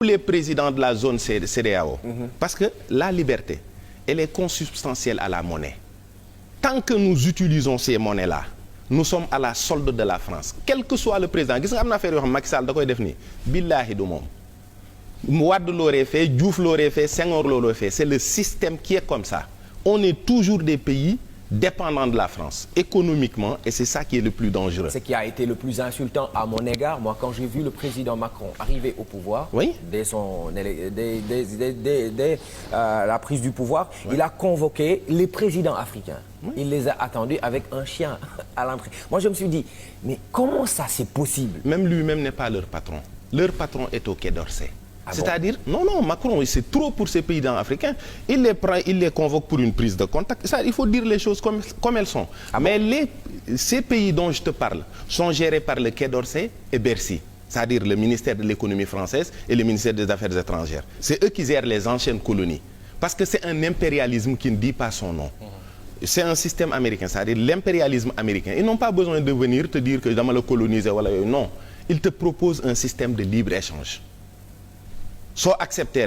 les présidents de la zone CEDEAO. Parce que la liberté, elle est consubstantielle à la monnaie. Tant que nous utilisons ces monnaies-là, nous sommes à la solde de la France. Quel que soit le président, gis nga am na affaire yoo xam Macky Sall da koy def nii billaahi du moom. Wade l'aurait fait, Diouf l'aurait fait, Senghor l'aurait fait. C'est le système qui est comme ça. On est toujours des pays dépendants de la France, économiquement, et c'est ça qui est le plus dangereux. Ce qui a été le plus insultant à mon égard, moi, quand j'ai vu le président Macron arriver au pouvoir, oui, dès la prise du pouvoir, oui, il a convoqué les présidents africains. Oui. Il les a attendus avec un chien à l'entrée. Moi, je me suis dit, mais comment ça c'est possible? Même lui-même n'est pas leur patron. Leur patron est au Quai d'Orsay. Ah c'est-à-dire, bon? Non, Macron, c'est trop pour ces pays africains. Il les prend, il les convoque pour une prise de contact. Ça, il faut dire les choses comme elles sont. Ah mais ces pays dont je te parle sont gérés par le Quai d'Orsay et Bercy. C'est-à-dire le ministère de l'économie française et le ministère des Affaires étrangères. C'est eux qui gèrent les anciennes colonies. Parce que c'est un impérialisme qui ne dit pas son nom. C'est un système américain, c'est-à-dire l'impérialisme américain. Ils n'ont pas besoin de venir te dire que je vais le coloniser. Non, ils te proposent un système de libre-échange. Soit accepté,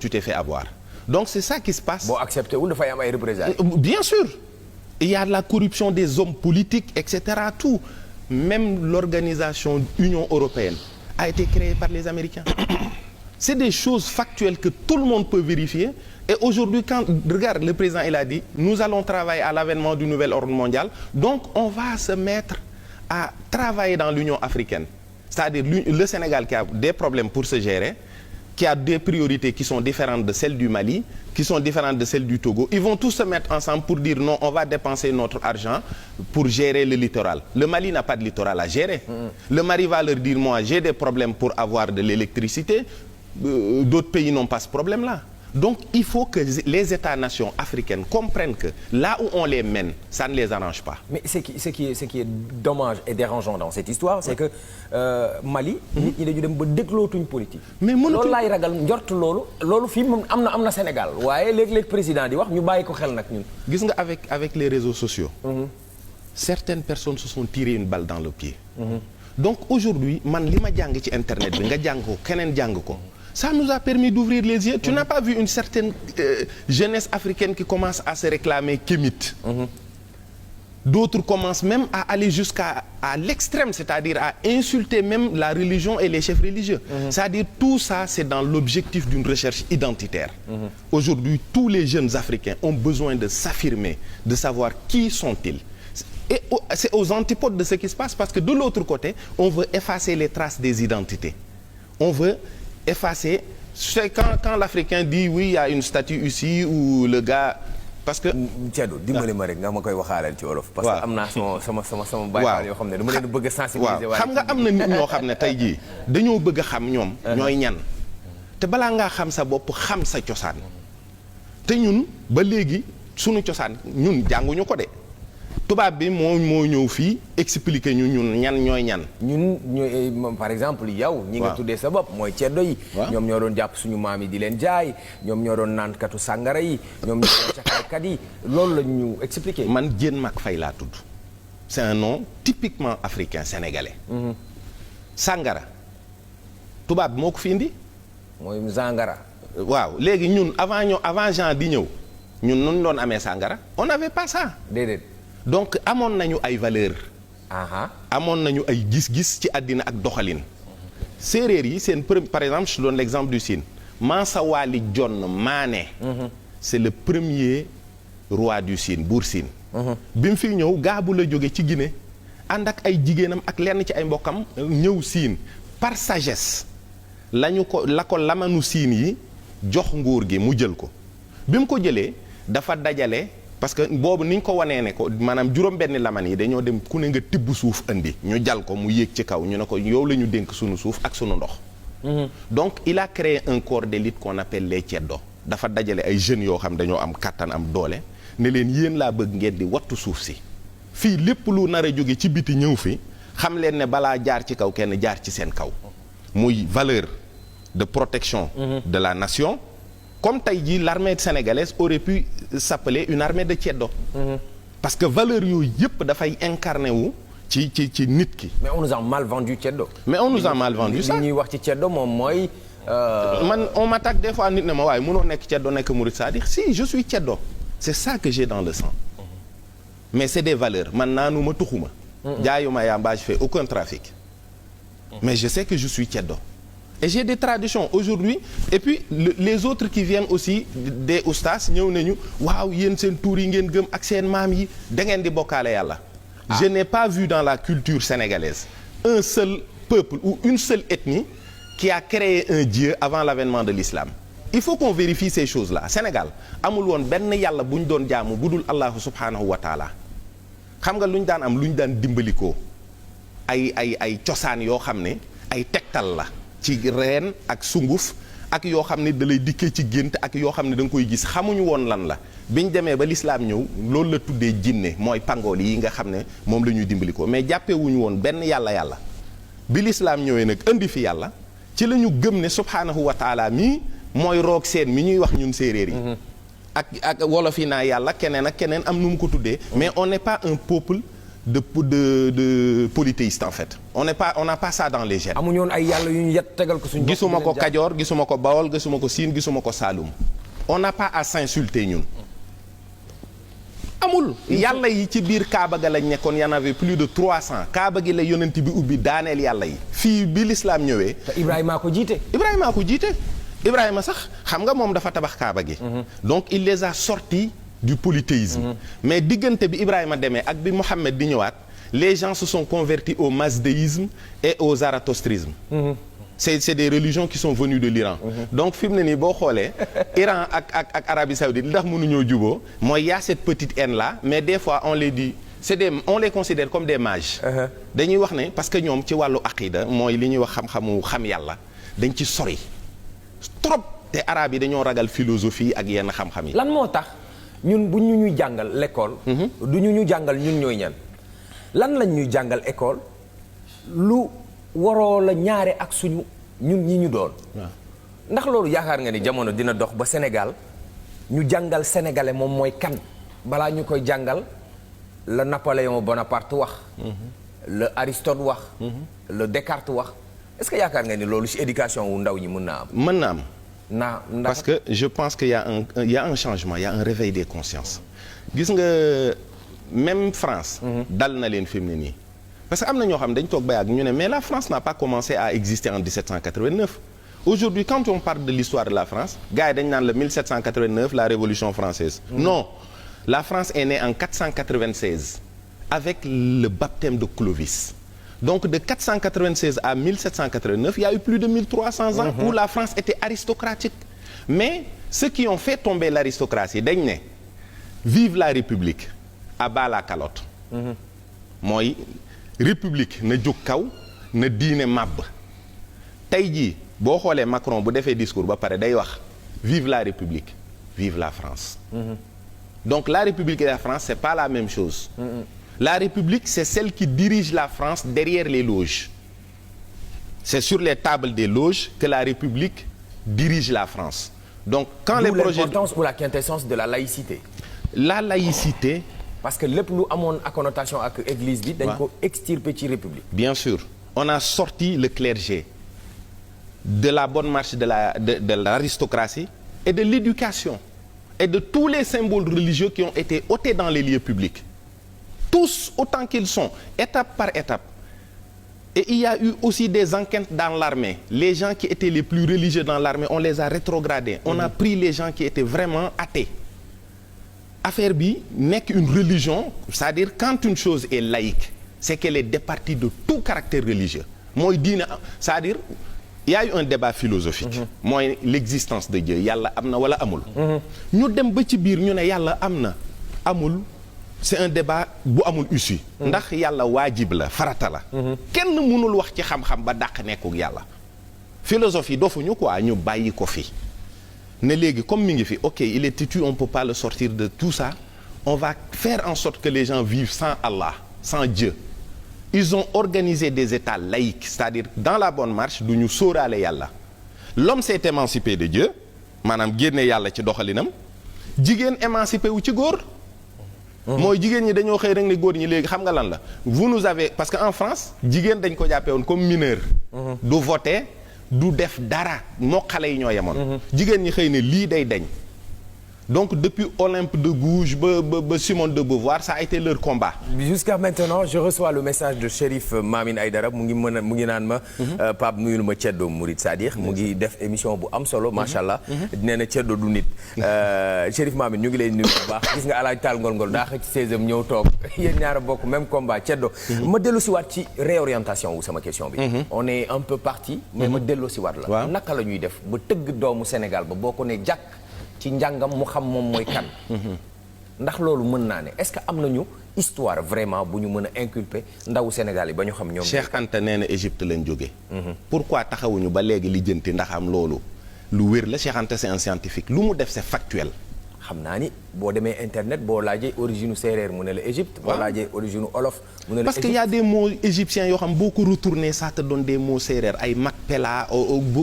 tu t'es fait avoir. Donc c'est ça qui se passe. Bon, accepté ou ne faut pas y représailles. Bien sûr. Il y a la corruption des hommes politiques, etc. Tout. Même l'organisation Union européenne a été créée par les Américains. C'est des choses factuelles que tout le monde peut vérifier. Et aujourd'hui, quand regarde, le président il a dit, nous allons travailler à l'avènement du nouvel ordre mondial. Donc on va se mettre à travailler dans l'Union africaine. C'est-à-dire le Sénégal qui a des problèmes pour se gérer, qui a des priorités qui sont différentes de celles du Mali, qui sont différentes de celles du Togo. Ils vont tous se mettre ensemble pour dire non, on va dépenser notre argent pour gérer le littoral. Le Mali n'a pas de littoral à gérer. Le Mali va leur dire, moi, j'ai des problèmes pour avoir de l'électricité. D'autres pays n'ont pas ce problème-là. Donc, il faut que les États-nations africaines comprennent que là où on les mène, ça ne les arrange pas. Mais ce qui est dommage et dérangeant dans cette histoire, c'est que Mali, il est dem ba déglootuñ politique. Mais loolu laay ragal njort loolu fii moom am na Sénégal waaye léeg-léeg président di wax ñu bàyyi ko xel nag ñun. Gis nga avec les réseaux sociaux. Certaines personnes se sont tirées une balle dans le pied. Donc aujourd'hui man li ma jàng ci internet bi nga jàng ko keneen jàng ko. Ça nous a permis d'ouvrir les yeux. Tu n'as pas vu une certaine jeunesse africaine qui commence à se réclamer kémite. D'autres commencent même à aller jusqu'à l'extrême, c'est-à-dire à insulter même la religion et les chefs religieux. C'est-à-dire tout ça, c'est dans l'objectif d'une recherche identitaire. Aujourd'hui, tous les jeunes Africains ont besoin de s'affirmer, de savoir qui sont-ils. Et c'est aux antipodes de ce qui se passe parce que de l'autre côté, on veut effacer les traces des identités. On veut effacer. C'est quand l'Africain dit oui, il y a une statue ici où le gars parce que. Thiado dimbali ma rek nga ma koy waxaalal ci wolof. parce que am naa sama baykat yoo xam ne dama leen bëgg a sensibiliser. waaw xam nga am na nit ñoo xam ne tey jii dañoo bëgg a xam ñoom. ñooy ñan te balaa ngaa xam sa bopp xam sa cosaan te ñun ba léegi sunu cosaan ñun jànguñu ko de. tubaab bi moo ñëw fii expliquer ñun ñan ñooy ñan. ñun ñooy par exemple yow. ñi nga tuddee sa bopp mooy ceddo yi. ñoom ñoo doon jàpp suñu maam yi di leen jaay ñoom ñoo doon naankatu sàngara yi ñoom ñoo doon cakaykat yi loolu la ñu expliquer. man Diène Mac Faye laa tudd. c'est un nom typiquement africain sénégalais. sàngara tubaab bi moo ko fi indi. mooy sàngara. waaw léegi ñun avant Jean di ñëw ñun nun doon amee sàngara on n'avait pas ça. déedéet. donc amoon nañu ay valeur amoon nañu ay gis-gis ci àddina ak doxalin séeréer yi seen par exemple je donne l'exemple du Sine Mansa Wali John Mané c'est le premier roi du Sine Buur Sine bi mu fi ñëw gaabu la jóge ci Guinée ànd ak ay jigéenam ak lenn ci ay mbokkam ñëw Sine par sagesse la ko lamanu Sine yi jox nguur gi mu jël ko bi mu ko jëlee dafa dajale parce que boobu ni ñu ko wanee ne ko maanaam juróom-benni laman yi dañoo dem ku ne nga tibb suuf indi ñu jal ko mu yéeg ci kaw ñu ne ko yow la ñu dénk sunu suuf ak sunu ndox. Donc il a créé un corps d'élite qu'on appelle les ceddo dafa dajale ay jeunes yoo xam dañoo am kàttan am doole ne leen yéen laa bëgg ngeen di wattu suuf si fii lépp lu nar a jóge ci biti ñëw fi xam leen ne balaa jaar ci kaw kenn jaar ci seen kaw muy valeur de protection de la nation. Comme tey jii l'armée sénégalaise aurait pu s'appeler une armée de ceddo. Parce que valeur yooyu yëpp dafay incarné wu ci nit ki. mais on nous a mal vendu ceddo. mais on nous a mal vendu ça. li ñuy wax ci ceddo moom mooy man on m'attaque des fois nit ne ma waaye mënoo nekk ceddo nekk murid, c'est-à-dire si je suis ceddo c'est ça que j'ai dans le sang mais c'est des valeurs man naanuma tuxuma jaayuma yamba, je fais aucun trafic mais je sais que je suis ceddo et j'ai des traditions aujourd'hui et puis les autres qui viennent aussi des oustas ñëw nañu waaw yéen seen tuur yi ngeen gëm ak seen maam yi da ngeen di bokkaale yàlla je n'ai pas vu dans la culture sénégalaise un seul peuple ou une seule ethnie qui a créé un dieu avant l'avènement de l'islam. Il faut qu'on vérifie ces choses-là. Sénégal amul woon benn yàlla bu ñu doon jaamu budul Allahu subhanahu wa taala xam nga lu ñu daan am lu ñu daan dimbalikoo ay cosaan yoo xam ne ay tegtal la ci reen ak sunguf ak yoo xam ne da lay dikkee ci gént ak yoo xam ne da nga koy gis xamuñu woon lan la biñ demee ba l'islam ñëw loolu la tuddee jinne mooy pangool yi nga xam ne moom la ñuy dimbalikoo mais jàppewuñu woon benn yàlla bi l'islam ñëwee nag indi fi yàlla ci la ñu gëm ne subhaanahu wa taala mii mooy roog seen mi ñuy wax ñun séeréer yi ak wolof yi naa yàlla keneen ak keneen am nu mu ko tuddee mais on n'est pas un peuple de polythéiste en fait on n'a pas ça dans les gènes. amuñu woon ay yàlla yu ñu yet tegal ko suñu. gisuma ko Kajoor gisuma ko Bawol gisuma ko Siin gisuma ko Saalum on n'a pas à s'insulter ñun amul yàlla yi ci biir Kaaba ga lañ nekkoon y en avait plus de 300 Kaaba gi la yonent bi ubbi daaneel yàlla yi fii bi l'islam ñëwee. te Ibrahima ko jiite. Ibrahima sax xam nga moom dafa tabax Kaaba gi. donc il les a sortis du polythéisme. mais diggante bi Ibrahima demee ak bi Mohammed di ñëwaat les gens se sont convertis au mazdéisme et au zarathostrisme. c'est des religions qui sont venues de l'Iran. donc fi mu ne nii boo xoolee Iran ak Arabie Saoudite li tax mënuñoo juboo mooy y a cette petite haine là mais des fois on les dit on les considère comme des mages. dañuy wax ne parce que ñoom ci wàllu aqida mooy li ñuy wax xam yàlla dañ ci sori trop te arab yi dañoo ragal philosophie ak yenn xam-xam yi. lan moo tax ñun bu ñu ñuy jàngal l'école. du ñu jàngal ñun ñooy ñan lan lañ ñuy jàngal école lu. waroo la ñaare ak suñu ñun ñi ñu doon. ndax loolu yaakaar nga ni jamono dina dox ba Sénégal ñu jàngal sénégalais moom mooy kan balaa ñu koy jàngal la Napoléon Bonaparte wax. la Aristote wax. la Descartes wax est-ce que yaakaar nga ni loolu ci éducation wu ndaw ñi mën naa am. mën na am. parce que je pense que y a un changement y a un réveil des consciences. gis nga même France. dal na leen fi mu ne nii. parce que am na ñoo xam dañ toog ba yàgg ñu ne mais la France n'a pas commencé à exister en 1789 aujourd'hui quand on parle de l'histoire de la France gars yi dañ naan la 1789 la Révolution française non la France est née en 496 avec le baptême de Clovis donc de 496 à 1789 il y a eu plus de 1300 ans où la France était aristocratique mais ceux qui ont fait tomber l'aristocratie dañ ne vive la République à bas la calotte mooy république na jóg kaw na diine màbb tey jii boo xoolee Macron bu defee discours ba pare day wax vive la République vive la France. donc la République et la France c'est pas la même chose. la République c'est celle qui dirige la France derrière les loges c'est sur les tables des loges que la République dirige la France donc quand les projets l'importance ou la quintessence de la laïcité. la laïcité. parce que lépp lu amoon ak connotation ak église bi. dañ ko extirper ci république. bien sûr on a sorti le clergé de la bonne marche de l'aristocratie et de l'éducation et de tous les symboles religieux qui ont été ôtés dans les lieux publics tous autant qu'ils sont étape par étape et il y a eu aussi des enquêtes dans l'armée les gens qui étaient les plus religieux dans l'armée on les a rétrogradés on a pris les gens qui étaient vraiment athées. affaire bi nekk une religion c'est-à-dire quand une chose est laïque c'est qu'elle est départie de tout caractère religieux mooy diine c'est-à-dire il y a eu un débat philosophique mooy l'existence de Dieu yàlla am na wala amul ñu dem ba ci biir ñu ne yàlla am na amul c'est un débat bu amul issue ndax yàlla waajib la farata la kenn mënul wax ci xam-xam ba dàq nekkul yàlla philosophie dofuñu quoi ñu bàyyi ko fi ne léegi comme mi ngi fi ok il est têtu on peut pas le sortir de tout ça on va faire en sorte que les gens vivent sans Allah sans Dieu ils ont organisé des états laïques c'est-à-dire dans la bonne marche du ñu sóoraale yàlla l'homme s'est émancipé de Dieu maanaam génne yàlla ci doxalinam jigéen émancipé wu ci góor mooy jigéen ñi dañoo xëy rek ne góor ñi léegi xam nga lan la vous nous avez parce que en France jigéen dañ ko jàppee woon comme mineur du voter du def dara moo xale yi ñoo yemoon. jigéen ñi xëy ne lii day dañ. donc depuis Olympe de Gouges ba Simone de Beauvoir ça a été leur combat. Jusqu'à maintenant je reçois le message de Chérif Mamine Aïdara mu ngi naan ma. Pape nuyul ma Ceddo Mouride c'est-à-dire mu ngi def émission bu am solo macha allah. nee na Ceddo du nit. Chérif Mamine ñu ngi lay nuyu bu baax gis nga alaaj taal ngol-ngol daa xëcc 16e ñëw toog yéen ñaara bokk même combat Ceddo. ma dellu si waat ci réorientation wu sama question bi. on est un peu parti. mais ma dellu si waat la. waaw naka la ñuy def ba tëgg doomu Sénégal ba boo ko ne jàkk. ci njàngam mu xam moom mooy kan. ndax loolu mën naa ne est-ce que am nañu histoire vraiment bu ñu mën a inculper ndawu Sénégal yi ba ñu xam ñoom. Cheikh Anta nee na Égypte lañ jóge pourquoi taxawuñu ba léegi lijjanti ndax am loolu lu wér la Cheikh Anta c'est un scientifique lu mu def c'est factuel. xam naa ni boo demee internet boo laajee origine séeréer mu ne la Égypte. boo laajee origine olof mu ne la. parce que y a des mots égyptiens yoo xam boo ko retourné ça te donne des mots séeréer ay Makpela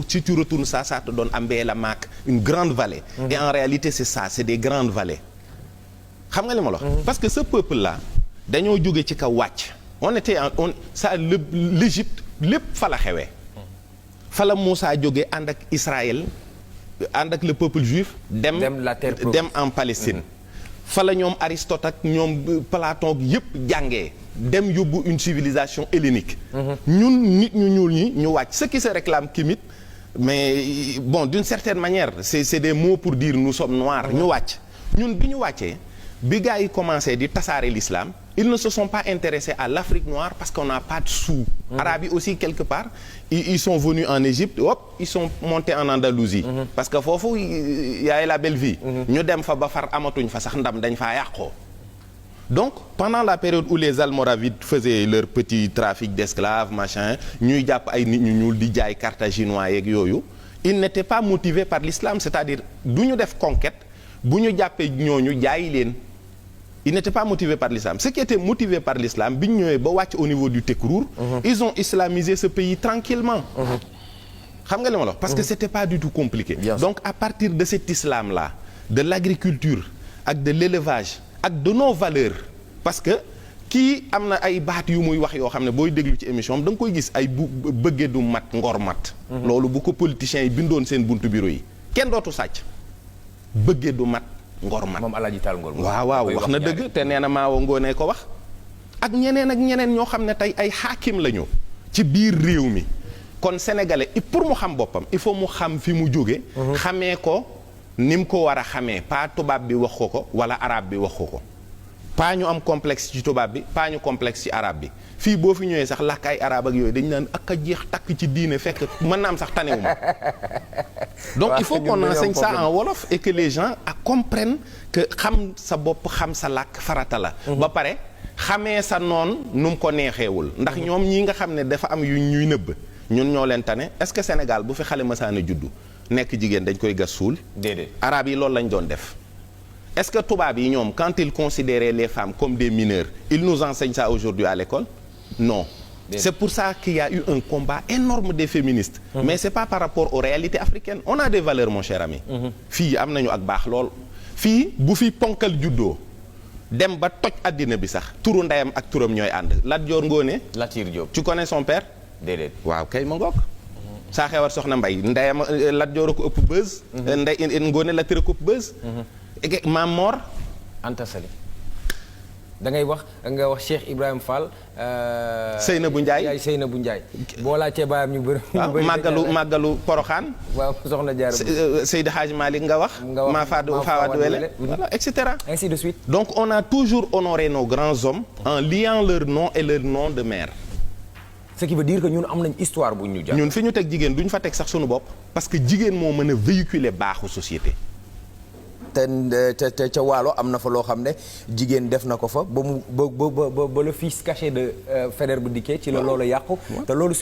si tu retournes ça te donne Ambela Mak une grande vallée. et en réalité c'est ça c'est des grandes vallées. xam nga li ma la wax. parce que ce peuple là dañoo jóge ci kaw wàcc. l'Égypte lépp fa la xewee. fa la Moussa jóge ànd ak Israël. ànd ak le peuple juif dem en Palestine fa la ñoom Aristote ak ñoom Platon yëpp jàngee dem yóbbu une civilisation hellénique ñun nit ñu ñuul ñi ñu wàcc ce qui se réclame kimit mais bon d'une certaine manière c'est des mots pour dire nous sommes noirs ñu wàcc ñun bi ñu wàccee bi gars yi commencé di tasaare l'islam ils ne se sont pas intéressés à l'Afrique noire parce qu'on n'a pas de sous. Arabes yi aussi quelque part ils sont venus en Égypte hop ils sont montés en Andalousie. parce que foofu y a la belle vie. ñu dem fa ba far amatuñ fa sax ndam dañ faa yàqoo. donc pendant la période où les Almoravides faisaient leur petit trafic d'esclaves machin ñuy jàpp ay nit ñu ñuul di jaay carthaginois yeeg yooyu ils n'étaient pas motivés par l'islam c'est-à-dire du ñu def conquête bu ñu jàppee ñooñu jaayi leen. ils n'étaient pas motivés par l'islam ceux qui étaient motivés par l'islam bi ñu ñëwee ba wàcc au niveau du Tekrour ils ont islamisé ce pays tranquillement xam nga li ma la wax parce que c'était pas du tout compliqué donc à partir de cet islam là de l'agriculture ak de l'élevage ak de nos valeurs parce que kii am na ay baat yu muy wax yoo xam ne booy déglu ci émission am da nga koy gis ay bëggee du mat ngor mat loolu bu ko politiciens yi bindoon seen buntu bureau yi kenn dootu sàcc bëggee du mat ngor man moom Alaaji Taal Ngor waaw wax na dëgg te nee na Maawo Ngoone ko wax ak ñeneen ñoo xam ne tey ay xaakim lañu ci biir réew mi kon sénégalais pour mu xam boppam il faut mu xam fi mu jóge xamee ko ni mu ko war a xamee pas tubaab bi wax ko wala arabe bi wax ko pas ñu am complexe ci tubaab bi pas ñu complexe ci arabe bi fii boo fi ñëwee sax làkk ay arabe ak yooyu dañu naan ak a jeex takk ci diine fekk mën na am sax tanewuma donc il faut qu'on enseigne ça en wolof et que les gens comprennent que xam sa bopp xam sa làkk farata la ba pare xamee sa noon nu mu ko neexeewul ndax ñoom ñi nga xam ne dafa am yu ñuy nëbb ñun ñoo leen tane est-ce que Sénégal bu fi xale masaana juddu nekk jigéen dañ koy gas suul déedéet arabe yi loolu lañ doon def est-ce que tubaab yi ñoom quand ils considéraient les femmes comme des mineurs ils nous enseignent ça aujourd'hui à l'école non c'est pour ça qu'il y a eu un combat énorme des féministes mais c'est pas par rapport aux réalités africaines on a des valeurs mon cher ami fii am nañu ak baax lool fii bu fi ponkal juddoo dem ba toj àddina bi sax turu ndeyam ak turam ñooy ànd Lat Joor Ngoone Latyr Diop tu connais son père déedéet waaw kay ma ngoog saa xewar soxna Mbay ndeyam Lat Joor a ko ëpp buzz ndey Ngoone Latyr a ko ëpp buzz Maam Mor Anta Sali da ngay wax nga wax Cheikh Ibrahima Fall. Seynabou Ndiaye yaay Seynabou Ndiaye. boo laajtee baayam ñu bëri. màggalu Porokhane. waaw soxna Diarra Seydi Hadj Malick nga wax. maa Fawade Wele voilà et cetera. ainsi de suite. donc on a toujours honoré nos grands hommes en liant leur nom et leur nom de mère. ce qui veut dire que ñun am nañ histoire bu ñu jàng. ñun fi ñu teg jigéen duñ fa teg sax suñu bopp. parce que jigéen moo mën a véhiculer baaxu société. te ca Waalo am na fa loo xam ne jigéen def na ko fa ba mu ba le fils caché de Faidherbe Diké ci la loolu yàqu te loolu